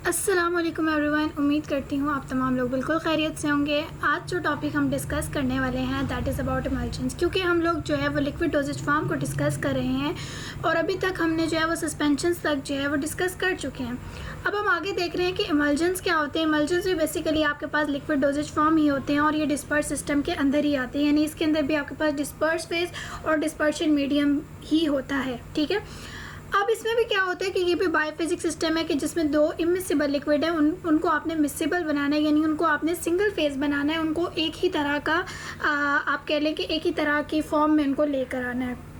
अस्सलाम वालेकुम एवरीवन। उम्मीद करती हूँ आप तमाम लोग बिल्कुल खैरियत से होंगे। आज जो टॉपिक हम डिस्कस करने वाले हैं दैट इज़ अबाउट इमल्शंस, क्योंकि हम लोग जो है वो लिक्विड डोजेज फॉर्म को डिस्कस कर रहे हैं और अभी तक हमने जो है वो सस्पेंशंस तक जो है वो डिस्कस कर चुके हैं। अब हम आगे देख रहे हैं कि इमल्शंस क्या होते हैं। इमल्शंस भी बेसिकली आपके पास लिक्विड डोजेज फॉर्म ही होते हैं और ये डिस्पर्स सिस्टम के अंदर ही आते हैं, यानी इसके अंदर भी आपके पास डिस्पर्स फेज और डिस्पर्शन मीडियम ही होता है। ठीक है, अब इसमें भी क्या होता है कि ये भी बायोफिजिक्स सिस्टम है कि जिसमें दो इमिसिबल लिक्विड है, उनको आपने मिसिबल बनाना है, यानी उनको आपने सिंगल फेज बनाना है, उनको एक ही तरह का आप कह लें कि एक ही तरह की फॉर्म में उनको लेकर आना है।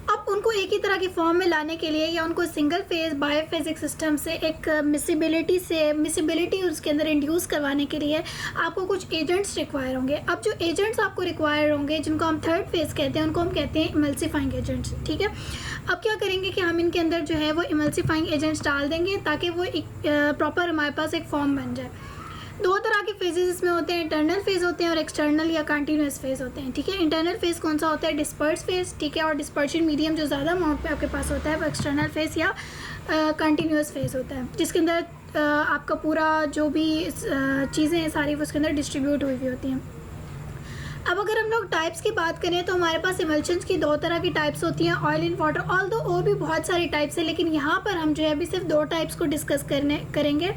अब उनको एक ही तरह की फॉर्म में लाने के लिए या उनको सिंगल फेज बायोफिजिक्स सिस्टम से एक मिसिबिलिटी उसके अंदर इंड्यूस करवाने के लिए आपको कुछ एजेंट्स रिक्वायर होंगे। अब जो एजेंट्स आपको रिक्वायर होंगे जिनको हम थर्ड फेज कहते हैं, उनको हम कहते हैं इमल्सिफाइंग एजेंट्स। ठीक है, अब क्या करेंगे कि हम इनके अंदर जो है वो इमल्सिफाइंग एजेंट्स डाल देंगे ताकि वो एक प्रॉपर हमारे पास एक फॉर्म बन जाए। दो तरह के फेजेस इसमें होते हैं, इंटरनल फेज होते हैं और एक्सटर्नल या कंटिन्यूस फेज होते हैं। ठीक है, इंटरनल फेज कौन सा होता है? Disperse phase. ठीक है, और डिस्पर्शन मीडियम जो ज़्यादा अमाउंट पे आपके पास होता है वो एक्सटर्नल फेज या कंटिन्यूस फेज होता है, जिसके अंदर आपका पूरा जो भी चीज़ें हैं सारी वो उसके अंदर डिस्ट्रीब्यूट हुई हुई होती हैं। अब अगर हम लोग टाइप्स की बात करें तो हमारे पास इमल्शंस की दो तरह की टाइप्स होती हैं, ऑयल इन वाटर। ऑल्दो और भी बहुत सारी टाइप्स हैं, लेकिन यहाँ पर हम जो है अभी सिर्फ दो टाइप्स को डिस्कस करेंगे।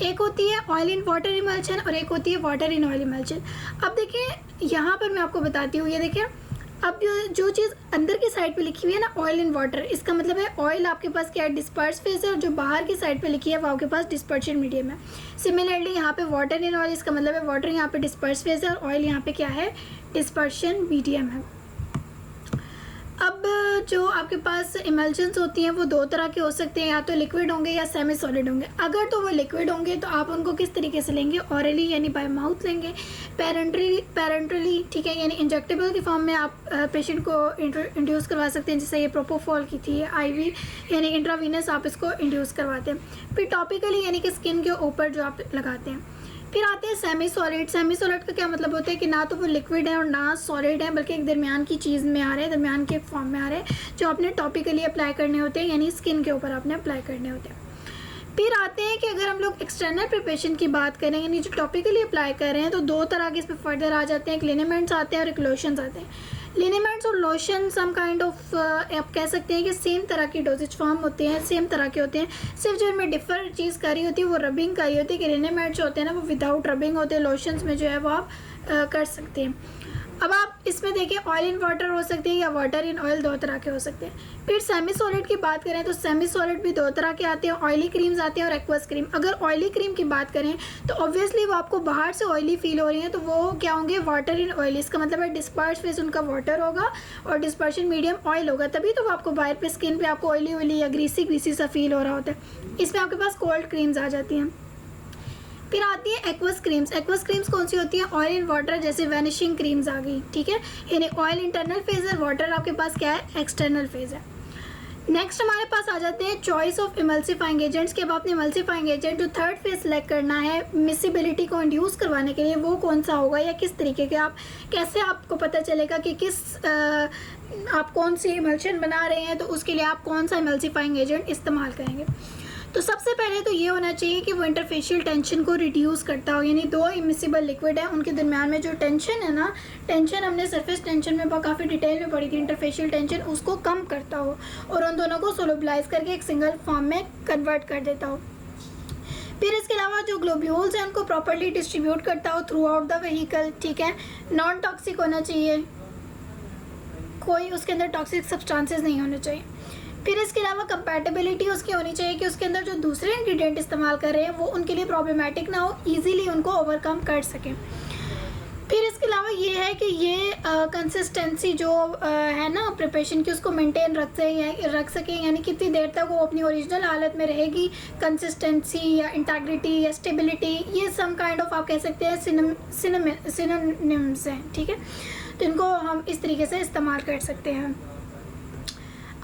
एक होती है ऑयल इन वाटर इमल्शन और एक होती है वाटर इन ऑयल इमल्शन। अब देखिए यहाँ पर मैं आपको बताती हूँ, ये देखिए अब जो चीज़ अंदर की साइड पे लिखी हुई है ना ऑयल इन वाटर, इसका मतलब है ऑयल आपके पास क्या है? डिस्पर्स फेज है, और जो बाहर की साइड पे लिखी है वो आपके पास डिस्पर्शन मीडियम है। सिमिलरली यहाँ पे वाटर इन ऑयल, इसका मतलब है वाटर यहाँ पे डिस्पर्स फेज है और ऑयल यहाँ पे क्या है? डिस्पर्शन मीडियम है। अब जो आपके पास इमल्शंस होती हैं वो दो तरह के हो सकते हैं, या तो लिक्विड होंगे या सेमी सॉलिड होंगे। अगर तो वो लिक्विड होंगे तो आप उनको किस तरीके से लेंगे? ऑरली यानी बाय माउथ लेंगे, पेरेंटली ठीक है, यानी इंजेक्टेबल की फॉर्म में आप पेशेंट को इंड्यूस करवा सकते हैं, जैसे ये प्रोपोफॉल की थी। आईवी यानी इंट्रावीनस आप इसको इंड्यूस करवाते हैं। फिर टॉपिकली यानी कि स्किन के ऊपर जो आप लगाते हैं। फिर आते हैं सेमी सॉलिड। सेमी सॉलिड का क्या मतलब होता है कि ना तो वो लिक्विड है और ना सॉलिड है, बल्कि एक दरमियान की चीज़ में आ रहे हैं, दरमियान के फॉर्म में आ रहे हैं, जो आपने टॉपिकली अप्लाई करने होते हैं, यानी स्किन के ऊपर आपने अप्लाई करने होते हैं। फिर आते हैं कि अगर हम लोग एक्सटर्नल प्रिपरेशन की बात करें, यानी जो टॉपिकली अप्लाई कर रहे हैं, तो दो तरह के इसमें फर्दर आ जाते हैं, एक लिनेमेंट्स आते हैं और एक लोशंस आते हैं। लिनेमेंट्स और लोशन सम काइंड ऑफ आप कह सकते हैं कि सेम तरह की डोजेज फॉर्म होते हैं, सेम तरह के होते हैं, सिर्फ जो इनमें डिफर चीज़ करी होती है वो रबिंग करी होती है कि लिनेमेंट्स होते हैं ना वो विदाउट रबिंग होते हैं, लोशंस में जो है वो आप कर सकते हैं। अब आप इसमें देखिए ऑयल इन वाटर हो सकते हैं या वाटर इन ऑयल, दो तरह के हो सकते हैं। फिर सेमी सॉलिड की बात करें तो सेमी सॉलिड भी दो तरह के आते हैं, ऑयली क्रीम्स आते हैं और एक्वस क्रीम। अगर ऑयली क्रीम की बात करें तो ऑब्वियसली वो आपको बाहर से ऑयली फील हो रही है, तो वो क्या होंगे? Water in oil. इसका मतलब है डिस्पर्स फेज उनका वाटर होगा और डिस्पर्शन मीडियम ऑयल होगा, तभी तो वो आपको बाहर पे स्किन पे आपको ऑयली या ग्रीसी सा फील हो रहा होता है। इसमें आपके पास कोल्ड क्रीम्स आ जाती हैं। फिर आती है एक्वस क्रीम्स। एक्वस क्रीम्स कौन सी होती हैं? ऑयल इन वाटर, जैसे वैनिशिंग क्रीम्स आ गई। ठीक है, यानी ऑयल इंटरनल फेज है, वाटर आपके पास क्या है? एक्सटर्नल फेज है। नेक्स्ट हमारे पास आ जाते हैं चॉइस ऑफ इमल्सिफाइंग एजेंट्स के। अब आपने इमल्सिफाइंग एजेंट जो थर्ड फेज सेलेक्ट करना है मिसिबिलिटी को इंड्यूस करवाने के लिए, वो कौन सा होगा या किस तरीके के, आप कैसे आपको पता चलेगा कि आप कौन सी इमल्शन बना रहे हैं, तो उसके लिए आप कौन सा इमल्सिफाइंग एजेंट इस्तेमाल करेंगे। तो सबसे पहले तो ये होना चाहिए कि वो इंटरफेशियल टेंशन को रिड्यूस करता हो, यानी दो इमिसिबल लिक्विड है उनके दरमियान में जो टेंशन है ना, टेंशन हमने सरफेस टेंशन में काफ़ी डिटेल में पढ़ी थी, इंटरफेशियल टेंशन उसको कम करता हो और उन दोनों को सोलुबलाइज करके एक सिंगल फॉर्म में कन्वर्ट कर देता हो। फिर इसके अलावा जो ग्लोब्यूल्स हैं उनको प्रॉपरली डिस्ट्रीब्यूट करता हो थ्रू आउट द व्हीकल। ठीक है, नॉन टॉक्सिक होना चाहिए, कोई उसके अंदर टॉक्सिक सब्सटेंसेस नहीं होने चाहिए। फिर इसके अलावा कंपैटिबिलिटी उसकी होनी चाहिए कि उसके अंदर जो दूसरे इंग्रेडिएंट इस्तेमाल कर रहे हैं वो उनके लिए प्रॉब्लमेटिक ना हो, इजीली उनको ओवरकम कर सकें। फिर इसके अलावा ये है कि ये कंसिस्टेंसी जो है ना प्रिपरेशन की, उसको मेंटेन रख सकें, यानी कितनी देर तक वो अपनी ओरिजिनल हालत में रहेगी, कंसिस्टेंसी या इंटेग्रिटी या स्टेबिलिटी, ये सम काइंड ऑफ आप कह सकते हैं सिनोनिम्स हैं। ठीक है, तो इनको हम इस तरीके से इस्तेमाल कर सकते हैं।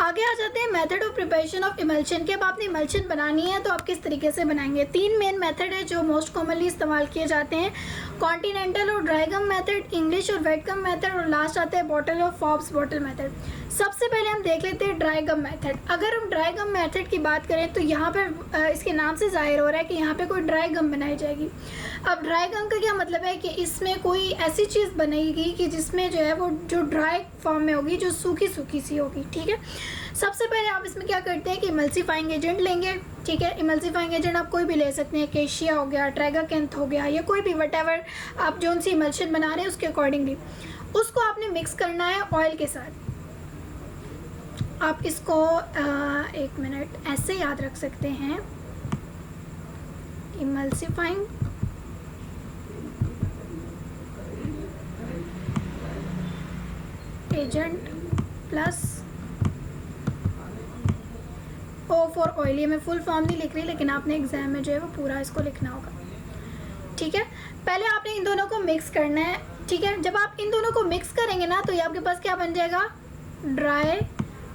आगे आ जाते हैं method of preparation of emulsion के। अब आपने इमल्शन बनानी है तो आप किस तरीके से बनाएंगे। 3 मेन मेथड है जो मोस्ट कॉमनली इस्तेमाल किए जाते हैं, कॉन्टिनेंटल और ड्राई गम मेथड, इंग्लिश और वेट गम मेथड, और लास्ट आता है बॉटल और फॉब्स बॉटल मेथड। सबसे पहले हम देख लेते हैं ड्राई गम मेथड। अगर हम ड्राई गम मेथड की बात करें तो यहाँ पर इसके नाम से जाहिर हो रहा है कि यहाँ पे कोई ड्राई गम बनाई जाएगी। अब ड्राई गम का क्या मतलब है कि इसमें कोई ऐसी चीज़ बनेगी कि जिसमें जो है वो जो ड्राई फॉर्म में होगी, जो सूखी सूखी सी होगी, ठीक है। सबसे पहले आप इसमें क्या करते हैं कि इमल्सीफाइंग एजेंट लेंगे, ठीक है। इमल्सीफाइंग एजेंट आप कोई भी ले सकते हैं, केशिया हो गया, ट्राइगाकेंथ हो गया, या कोई भी वटेवर आप जो सी इमल्शन बना रहे हैं उसके अकॉर्डिंगली उसको आपने मिक्स करना है ऑयल के साथ। आप इसको 1 मिनट ऐसे याद रख सकते हैं, emulsifying agent plus O for oil. ये मैं फुल फॉर्म नहीं लिख रही, लेकिन आपने एग्जाम में जो है वो पूरा इसको लिखना होगा, ठीक है। पहले आपने इन दोनों को मिक्स करना है, ठीक है। जब आप इन दोनों को मिक्स करेंगे ना तो ये आपके पास क्या बन जाएगा, ड्राई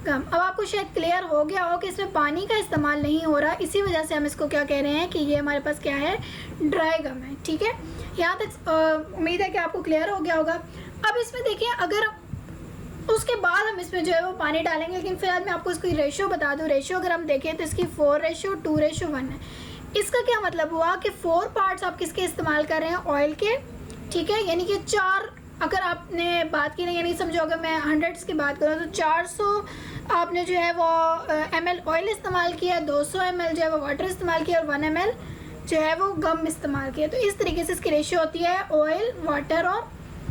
गम। अब आपको शायद क्लियर हो गया हो कि इसमें पानी का इस्तेमाल नहीं हो रहा, इसी वजह से हम इसको क्या कह रहे हैं कि ये हमारे पास क्या है, ड्राई गम है, ठीक है। यहाँ तक उम्मीद है कि आपको क्लियर हो गया होगा। अब इसमें देखिए, अगर उसके बाद हम इसमें जो है वो पानी डालेंगे, लेकिन फिलहाल मैं आपको इसकी रेशियो बता दूँ। रेशियो अगर हम देखें तो इसकी 4:2:1 है। इसका क्या मतलब हुआ कि 4 पार्ट्स आप किसके इस्तेमाल कर रहे हैं, ऑयल के, ठीक है। यानी कि 4, अगर आपने बात की नहीं, यानी समझो अगर मैं 100 की बात करूँ तो 400 आपने जो है वो ml ऑयल इस्तेमाल किया, 200 ml जो है वो वाटर इस्तेमाल किया, और 1 ml जो है वो गम इस्तेमाल किया। तो इस तरीके से इसकी रेशियो होती है ऑयल, वाटर और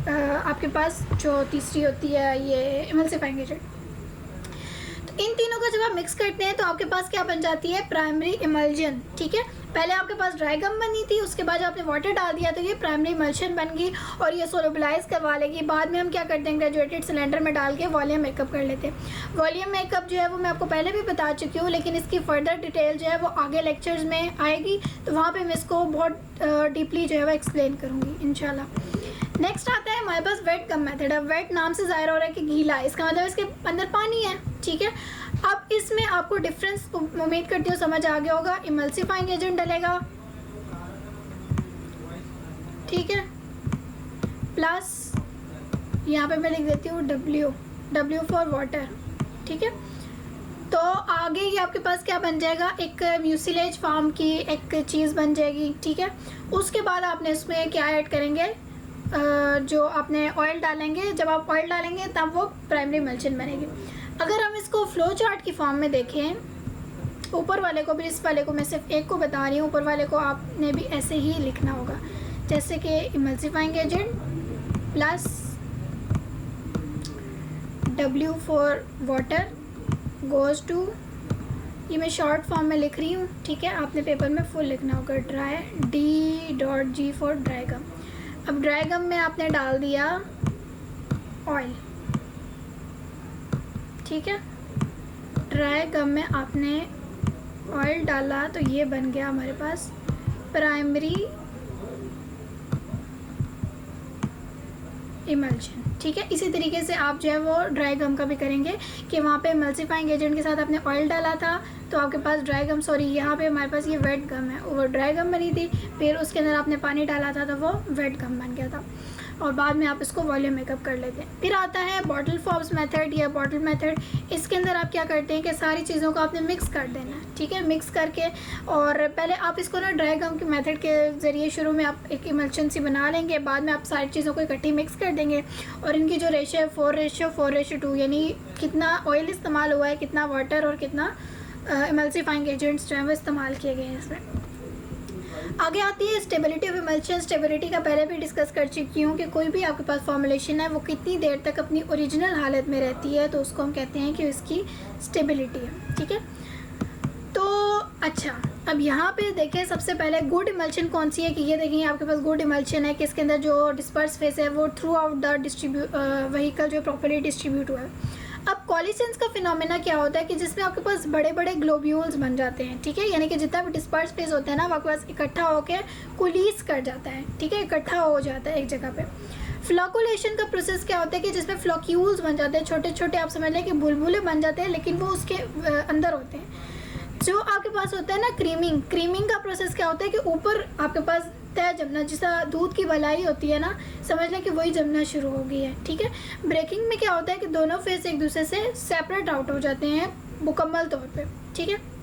आपके पास जो तीसरी होती है ये इमल्सीफाइंग एजेंट। तो इन तीनों को जब आप मिक्स करते हैं तो आपके पास क्या बन जाती है, प्राइमरी इमल्जन, ठीक है। पहले आपके पास ड्राई गम बनी थी, उसके बाद आपने वाटर डाल दिया तो ये प्राइमरी इमल्शन बन गई और ये सोलुबलाइज करवा लेगी। बाद में हम क्या करते हैं, ग्रेजुएटेड सिलेंडर में डाल के वॉल्यूम मेकअप कर लेते हैं। वॉल्यूम मेकअप जो है वो मैं आपको पहले भी बता चुकी हूँ, लेकिन इसकी फर्दर डिटेल जो है वो आगे लेक्चर्स में आएगी, तो वहाँ पर मैं इसको बहुत डीपली जो है वो एक्सप्लेन करूँगी इंशाल्लाह। नेक्स्ट आता है हमारे पास वेट गम मेथड। अब वेट नाम से जाहिर हो रहा है कि गीला है, इसका मतलब इसके अंदर पानी है, ठीक है। अब इसमें आपको डिफरेंस उम्मीद करती हूँ समझ आ गया होगा। इमल्सीफाइंग एजेंट डलेगा, ठीक है, प्लस यहाँ पे मैं लिख देती हूँ W फॉर वाटर, ठीक है। तो आगे ये आपके पास क्या बन जाएगा, एक म्यूसिलेज फार्म की एक चीज़ बन जाएगी, ठीक है। उसके बाद आपने इसमें क्या ऐड करेंगे, जो आपने ऑयल डालेंगे। जब आप ऑयल डालेंगे तब वो प्राइमरी इमल्शन बनेगी। अगर हम इसको फ्लो चार्ट की फॉर्म में देखें, ऊपर वाले को भी, इस वाले को मैं सिर्फ एक को बता रही हूँ, ऊपर वाले को आपने भी ऐसे ही लिखना होगा, जैसे कि emulsifying agent plus W for water goes to, ये मैं शॉर्ट फॉर्म में लिख रही हूँ, ठीक है। आपने पेपर में फुल लिखना होगा, ड्राई D.G फॉर ड्राई गम। अब ड्राई गम में आपने डाल दिया ऑयल, ठीक है। ड्राई गम में आपने ऑयल डाला तो ये बन गया हमारे पास प्राइमरी इमल्शन, ठीक है। इसी तरीके से आप जो है वो ड्राई गम का भी करेंगे कि वहाँ पे इमल्सीफाइंग एजेंट के साथ आपने ऑयल डाला था तो आपके पास ड्राई गम, सॉरी यहाँ पे हमारे पास ये वेट गम है, वो ड्राई गम बनी थी, फिर उसके अंदर आपने पानी डाला था तो वो वेट गम बन गया था, और बाद में आप इसको वॉल्यूम मेकअप कर लेते हैं। फिर आता है बॉटल फॉर्म्स मेथड या बॉटल मेथड। इसके अंदर आप क्या करते हैं कि सारी चीज़ों को आपने मिक्स कर देना है, ठीक है। मिक्स करके और पहले आप इसको ना ड्राई गम के मेथड के ज़रिए शुरू में आप एक इमल्शन सी बना लेंगे, बाद में आप सारी चीज़ों को इकट्ठी मिक्स कर देंगे और इनकी जो रेशियो है 4:4:2, यानी कितना ऑयल इस्तेमाल हुआ है, कितना वाटर और कितना इमल्सीफाइंग एजेंट्स जो है वो इस्तेमाल किए गए हैं इसमें। आगे आती है स्टेबिलिटी ऑफ इमल्शन। स्टेबिलिटी का पहले भी डिस्कस कर चुकी हूँ कि कोई भी आपके पास फॉर्मुलेशन है वो कितनी देर तक अपनी ओरिजिनल हालत में रहती है, तो उसको हम कहते हैं कि इसकी स्टेबिलिटी है, ठीक है। तो अच्छा, अब यहाँ पे देखें सबसे पहले गुड इमल्शन कौन सी है, कि ये देखिए आपके पास गुड इमल्शन है कि इसके अंदर जो डिस्पर्स फेस है वो थ्रू आउट द व्हीकल जो प्रॉपर्ली डिस्ट्रीब्यूट हुआ है। अब कॉलिसेंस का फिनोमेना क्या होता है कि जिसमें आपके पास बड़े बड़े ग्लोब्यूल्स बन जाते हैं, ठीक है। यानी कि जितना भी डिस्पर्स फेस होता है ना वो आपके पास इकट्ठा होकर कुलीस कर जाता है, ठीक है, इकट्ठा हो जाता है एक जगह पे। फ्लॉकुलेशन का प्रोसेस क्या होता है कि जिसमें फ्लॉक्यूल्स बन जाते हैं, छोटे छोटे, आप समझ लें कि बुलबुले बन जाते हैं, लेकिन वो उसके अंदर होते हैं। जो आपके पास होता है ना क्रीमिंग का प्रोसेस क्या होता है कि ऊपर आपके पास तय जमना, जिसा दूध की मलाई होती है ना, समझ लें कि वही जमना शुरू हो गई है। ठीक है। ब्रेकिंग में क्या होता है कि दोनों फेस एक दूसरे से सेपरेट आउट हो जाते हैं मुकम्मल तौर पे। ठीक है।